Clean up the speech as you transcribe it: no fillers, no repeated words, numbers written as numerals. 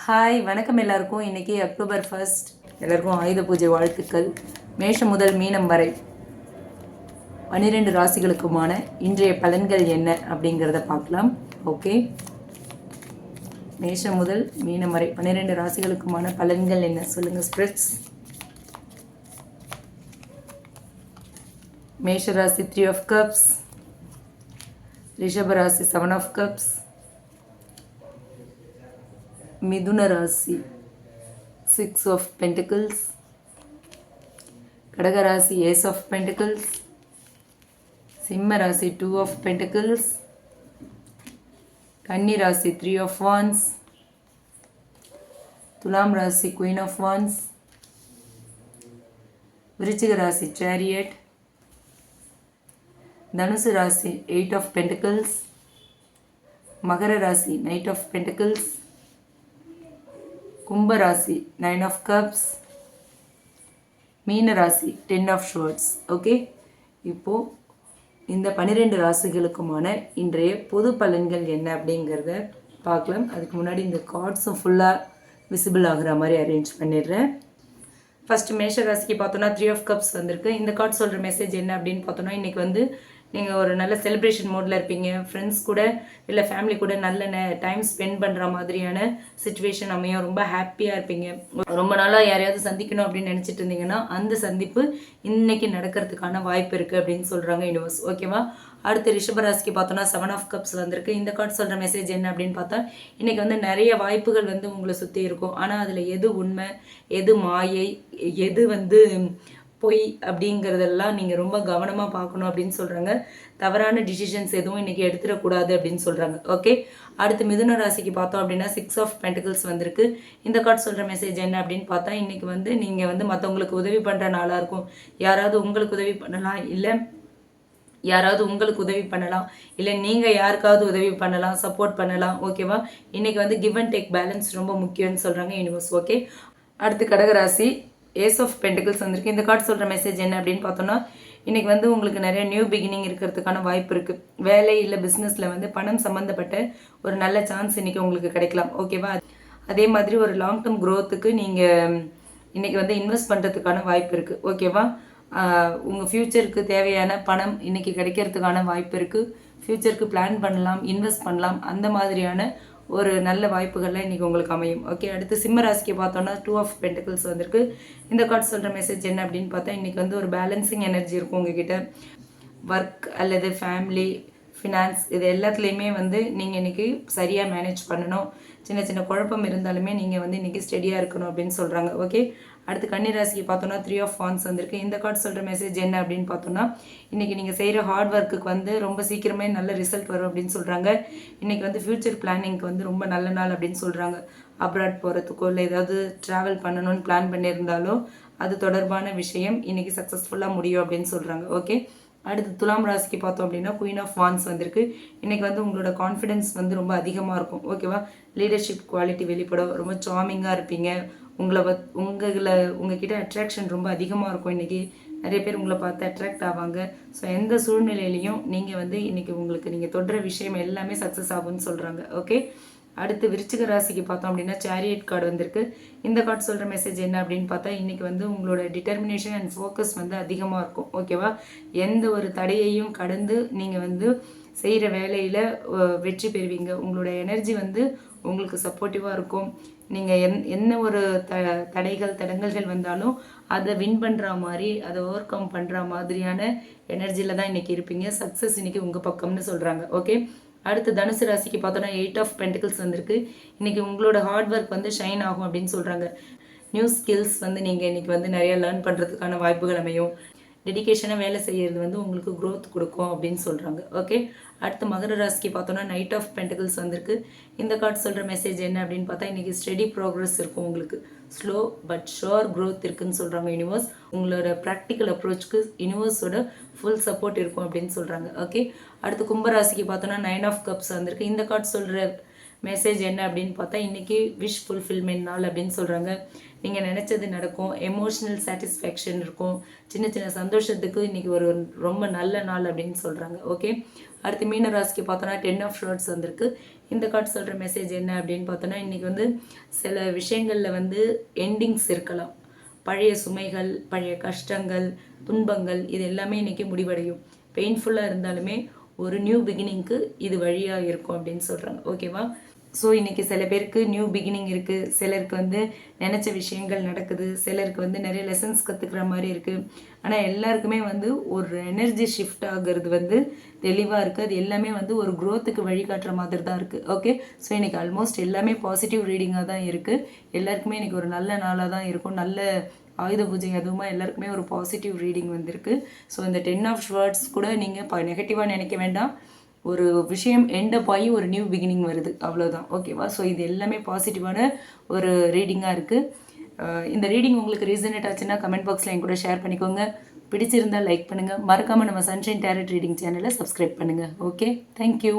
Hi வணக்கம் எல்லாருக்கும். இன்றைக்கி அக்டோபர் 1 எல்லாருக்கும் ஆயுத பூஜை வாழ்த்துக்கள். மேஷம் முதல் மீனம் வரை 12 ராசிகளுக்குமான இன்றைய பலன்கள் என்ன அப்படிங்கிறத பார்க்கலாம். ஓகே, மேஷம் முதல் மீனம் வரை 12 ராசிகளுக்குமான பலன்கள் என்ன சொல்லுங்கள் ஸ்பிரிட்ஸ். மேஷ ராசி 3 of cups, ரிஷப ராசி 7 of cups, மிதுன ராசி 6 of pentacles, கடக ராசி ace of pentacles, சிம்ம ராசி 2 of pentacles, கன்னி ராசி 3 of wands, துலாம் ராசி queen of wands, விருச்சிக ராசி chariot, தனுசு ராசி 8 of pentacles, மகர ராசி knight of pentacles, கும்ப ராசி 9 of cups, மீன ராசி 10 of swords. ஓகே, இப்போது இந்த 12 ராசிகளுக்குமான இன்றைய பொது பலன்கள் என்ன அப்படிங்கிறத பார்க்கலாம். அதுக்கு முன்னாடி இந்த கார்ட்ஸும் ஃபுல்லாக விசிபிள் ஆகிற மாதிரி அரேஞ்ச் பண்ணிடுறேன். ஃபஸ்ட்டு மேஷ ராசிக்கு பார்த்தோன்னா 3 of cups வந்திருக்கு. இந்த கார்ட் சொல்கிற மெசேஜ் என்ன அப்படின்னு பார்த்தோன்னா, இன்றைக்கி வந்து நீங்கள் ஒரு நல்ல செலிப்ரேஷன் மோடில் இருப்பீங்க. ஃப்ரெண்ட்ஸ் கூட இல்லை ஃபேமிலி கூட நல்ல டைம் ஸ்பெண்ட் பண்ணுற மாதிரியான சுச்சுவேஷன் அமையும். ரொம்ப ஹாப்பியாக இருப்பீங்க. ரொம்ப நாளாக யாரையாவது சந்திக்கணும் அப்படின்னு நினச்சிட்டு இருந்தீங்கன்னா அந்த சந்திப்பு இன்றைக்கி நடக்கிறதுக்கான வாய்ப்பு இருக்குது அப்படின்னு சொல்கிறாங்க யூனிவர்ஸ். ஓகேவா, அடுத்து ரிஷபராசிக்கு பார்த்தோன்னா 7 of cups வந்திருக்கு. இந்த கார்டு சொல்கிற மெசேஜ் என்ன அப்படின்னு பார்த்தா, இன்றைக்கி வந்து நிறைய வாய்ப்புகள் வந்து உங்களை சுற்றி இருக்கும். ஆனால் அதில் எது உண்மை, எது மாயை, எது வந்து பொய் அப்படிங்கிறதெல்லாம் நீங்கள் ரொம்ப கவனமாக பார்க்கணும் அப்படின்னு சொல்கிறாங்க. தவறான டிசிஷன்ஸ் எதுவும் இன்றைக்கி எடுத்துடக்கூடாது அப்படின்னு சொல்கிறாங்க. ஓகே, அடுத்து மிதுன ராசிக்கு பார்த்தோம் அப்படின்னா 6 of pentacles வந்திருக்கு. இந்த கார்டு சொல்கிற மெசேஜ் என்ன அப்படின்னு பார்த்தா, இன்றைக்கி வந்து நீங்கள் வந்து மற்றவங்களுக்கு உதவி பண்ணுற நாளாக இருக்கும். யாராவது உங்களுக்கு உதவி பண்ணலாம், இல்லை யாராவது உங்களுக்கு உதவி பண்ணலாம், இல்லை நீங்கள் யாருக்காவது உதவி பண்ணலாம், சப்போர்ட் பண்ணலாம். ஓகேவா, இன்றைக்கி வந்து கிவ் அண்ட் டேக் பேலன்ஸ் ரொம்ப முக்கியம்னு சொல்கிறாங்க யூனிவர்ஸ். ஓகே, அடுத்து கடகராசி ஏஸ் ஆஃப் பென்டிகல்ஸ் வந்திருக்கு. இந்த கார்டு சொல்கிற மெசேஜ் என்ன அப்படின்னு பார்த்தோன்னா, இன்றைக்கி வந்து உங்களுக்கு நிறைய நியூ பிகினிங் இருக்கிறதுக்கான வாய்ப்பு இருக்குது. வேலை இல்லை பிஸ்னஸில் வந்து பணம் சம்மந்தப்பட்ட ஒரு நல்ல சான்ஸ் இன்றைக்கி உங்களுக்கு கிடைக்கலாம். ஓகேவா, அதே மாதிரி ஒரு லாங் டேர்ம் க்ரோத்துக்கு நீங்கள் இன்றைக்கி வந்து இன்வெஸ்ட் பண்ணுறதுக்கான வாய்ப்பு இருக்குது. ஓகேவா, உங்கள் ஃப்யூச்சருக்கு தேவையான பணம் இன்றைக்கி கிடைக்கிறதுக்கான வாய்ப்பு இருக்குது. ஃப்யூச்சருக்கு பிளான் பண்ணலாம், இன்வெஸ்ட் பண்ணலாம். அந்த மாதிரியான ஒரு நல்ல வாய்ப்புகள்லாம் இன்றைக்கி உங்களுக்கு அமையும். ஓகே, அடுத்து சிம்ம ராசிக்கு பார்த்தோன்னா 2 of pentacles வந்திருக்கு. இந்த கார்டு சொல்கிற மெசேஜ் என்ன அப்படின்னு பார்த்தா, இன்றைக்கி வந்து ஒரு பேலன்சிங் எனர்ஜி இருக்கும் உங்ககிட்ட. ஒர்க் அல்லது ஃபேமிலி, ஃபினான்ஸ், இது எல்லாத்துலேயுமே வந்து நீங்கள் இன்றைக்கி சரியாக மேனேஜ் பண்ணணும். சின்ன சின்ன குழப்பம் இருந்தாலுமே நீங்கள் வந்து இன்றைக்கி ஸ்டெடியாக இருக்கணும் அப்படின்னு சொல்கிறாங்க. ஓகே, அடுத்து கன்னி ராசிக்கு பார்த்தோன்னா 3 of wands வந்திருக்கு. இந்த கார்டு சொல்கிற மெசேஜ் என்ன அப்படின்னு பார்த்தோன்னா, இன்றைக்கி நீங்கள் செய்கிற ஹார்ட் ஒர்க்குக்கு வந்து ரொம்ப சீக்கிரமே நல்ல ரிசல்ட் வரும் அப்படின்னு சொல்கிறாங்க. இன்றைக்கி வந்து ஃப்யூச்சர் பிளானிங்க்கு வந்து ரொம்ப நல்ல நாள் அப்படின்னு சொல்கிறாங்க. அப்ராட் போகிறதுக்கோ இல்லை ஏதாவது ட்ராவல் பண்ணணும்னு பிளான் பண்ணியிருந்தாலோ அது தொடர்பான விஷயம் இன்றைக்கி சக்ஸஸ்ஃபுல்லாக முடியும் அப்படின்னு சொல்கிறாங்க. ஓகே, அடுத்து துலாம் ராசிக்கு பார்த்தோம் அப்படின்னா குயின் ஆஃப் வான்ஸ் வந்திருக்கு. இன்றைக்கி வந்து உங்களோட கான்ஃபிடென்ஸ் வந்து ரொம்ப அதிகமாக இருக்கும். ஓகேவா, லீடர்ஷிப் குவாலிட்டி வெளிப்படும். ரொம்ப சார்மிங்காக இருப்பீங்க. உங்ககிட்ட அட்ராக்ஷன் ரொம்ப அதிகமாக இருக்கும். இன்றைக்கி நிறைய பேர் உங்களை பார்த்து அட்ராக்ட் ஆவாங்க. ஸோ எந்த சூழ்நிலையிலையும் நீங்கள் வந்து இன்றைக்கி நீங்கள் தொடுற விஷயம் எல்லாமே சக்ஸஸ் ஆகும்னு சொல்கிறாங்க. ஓகே, அடுத்து விருச்சிக ராசிக்கு பார்த்தோம் அப்படின்னா சேரியட் கார்டு வந்திருக்கு. இந்த கார்டு சொல்கிற மெசேஜ் என்ன அப்படின்னு பார்த்தா, இன்றைக்கி வந்து உங்களோட டிட்டர்மினேஷன் அண்ட் ஃபோக்கஸ் வந்து அதிகமாக இருக்கும். ஓகேவா, எந்த ஒரு தடையையும் கடந்து நீங்கள் வந்து செய்கிற வேலையில் வெற்றி பெறுவீங்க. உங்களோட எனர்ஜி வந்து உங்களுக்கு சப்போர்ட்டிவாக இருக்கும். நீங்கள் என்ன ஒரு தடங்கல்கள் வந்தாலும் அதை வின் பண்ணுற மாதிரி, அதை ஓவர் கம் பண்ணுற மாதிரியான எனர்ஜியில் தான் இன்றைக்கி இருப்பீங்க. சக்ஸஸ் இன்றைக்கி உங்கள் பக்கம்னு சொல்கிறாங்க. ஓகே, அடுத்து தனுசு ராசிக்கு பார்த்தோன்னா 8 of pentacles வந்திருக்கு. இன்றைக்கி உங்களோட ஹார்ட் ஒர்க் வந்து ஷைன் ஆகும் அப்படின்னு சொல்கிறாங்க. நியூ ஸ்கில்ஸ் வந்து நீங்கள் இன்றைக்கி வந்து நிறையா லேர்ன் பண்ணுறதுக்கான வாய்ப்புகள் அமையும். டெடிக்கேஷனாக வேலை செய்கிறது வந்து உங்களுக்கு க்ரோத் கொடுக்கும் அப்படின்னு சொல்கிறாங்க. ஓகே, அடுத்து மகர ராசிக்கு பார்த்தோன்னா நைட் ஆஃப் பென்டிகல்ஸ் வந்திருக்கு. இந்த கார்டு சொல்கிற மெசேஜ் என்ன அப்படின்னு பார்த்தா, இன்றைக்கி ஸ்டெடி ப்ரோக்ரஸ் இருக்கும் உங்களுக்கு. ஸ்லோ பட் ஷோர் க்ரோத் இருக்குதுன்னு சொல்கிறாங்க யூனிவர்ஸ். உங்களோட ப்ராக்டிக்கல் அப்ரோச்சுக்கு யூனிவர்ஸோட ஃபுல் சப்போர்ட் இருக்கும் அப்படின்னு சொல்கிறாங்க. ஓகே, அடுத்து கும்பராசிக்கு பார்த்தோன்னா 9 of cups வந்திருக்கு. இந்த கார்டு சொல்கிற மெசேஜ் என்ன அப்படின்னு பார்த்தா, இன்றைக்கி விஷ் ஃபுல்ஃபில்மெண்ட் நாள் அப்படின்னு சொல்கிறாங்க. நீங்கள் நினச்சது நடக்கும். எமோஷ்னல் சாட்டிஸ்ஃபேக்ஷன் இருக்கும். சின்ன சின்ன சந்தோஷத்துக்கு இன்றைக்கி ஒரு ரொம்ப நல்ல நாள் அப்படின்னு சொல்கிறாங்க. ஓகே, அடுத்து மீன ராசிக்கு பார்த்தோன்னா 10 of swords வந்திருக்கு. இந்த கார்டு சொல்கிற மெசேஜ் என்ன அப்படின்னு பார்த்தோன்னா, இன்றைக்கி வந்து சில விஷயங்களில் வந்து எண்டிங்ஸ் இருக்கலாம். பழைய சுமைகள், பழைய கஷ்டங்கள், துன்பங்கள் இது எல்லாமே இன்றைக்கி முடிவடையும். பெயின்ஃபுல்லாக இருந்தாலுமே ஒரு நியூ பிகினிங்க்கு இது வழியாக இருக்கும் அப்படின்னு சொல்கிறாங்க. ஓகேவா? ஸோ இன்றைக்கி சில பேருக்கு நியூ பிகினிங் இருக்குது, சிலருக்கு வந்து நினச்ச விஷயங்கள் நடக்குது, சிலருக்கு வந்து நிறைய லெசன்ஸ் கற்றுக்குற மாதிரி இருக்குது. ஆனால் எல்லாருக்குமே வந்து ஒரு எனர்ஜி ஷிஃப்ட் ஆகிறது வந்து தெளிவாக இருக்குது. அது எல்லாமே வந்து ஒரு க்ரோத்துக்கு வழிகாட்டுற மாதிரி தான் இருக்குது. ஓகே, ஸோ இன்றைக்கி ஆல்மோஸ்ட் எல்லாமே பாசிட்டிவ் ரீடிங்காக தான் இருக்குது. எல்லாருக்குமே இன்றைக்கி ஒரு நல்ல நாளாக தான் இருக்கும். நல்ல ஆயுத பூஜை அதுவுமா எல்லாருக்குமே ஒரு பாசிட்டிவ் ரீடிங் வந்திருக்கு. ஸோ இந்த 10 ஆஃப் ஸ்வர்ட்ஸ் கூட நீங்கள் நெகட்டிவாக நினைக்க வேண்டாம். ஒரு விஷயம் எண்டப் ஆகி ஒரு நியூ பிகினிங் வருது, அவ்வளோதான். ஓகேவா? ஸோ இது எல்லாமே பாசிட்டிவான ஒரு ரீடிங்காக இருக்குது. இந்த ரீடிங் உங்களுக்கு ரீசனேட் ஆச்சுன்னா கமெண்ட் பாக்ஸில் என் கூட ஷேர் பண்ணிக்கோங்க. பிடிச்சிருந்தால் லைக் பண்ணுங்கள். மறக்காமல் நம்ம சன்ஷைன் டேரட் ரீடிங் சேனலை சப்ஸ்கிரைப் பண்ணுங்கள். Okay, thank you.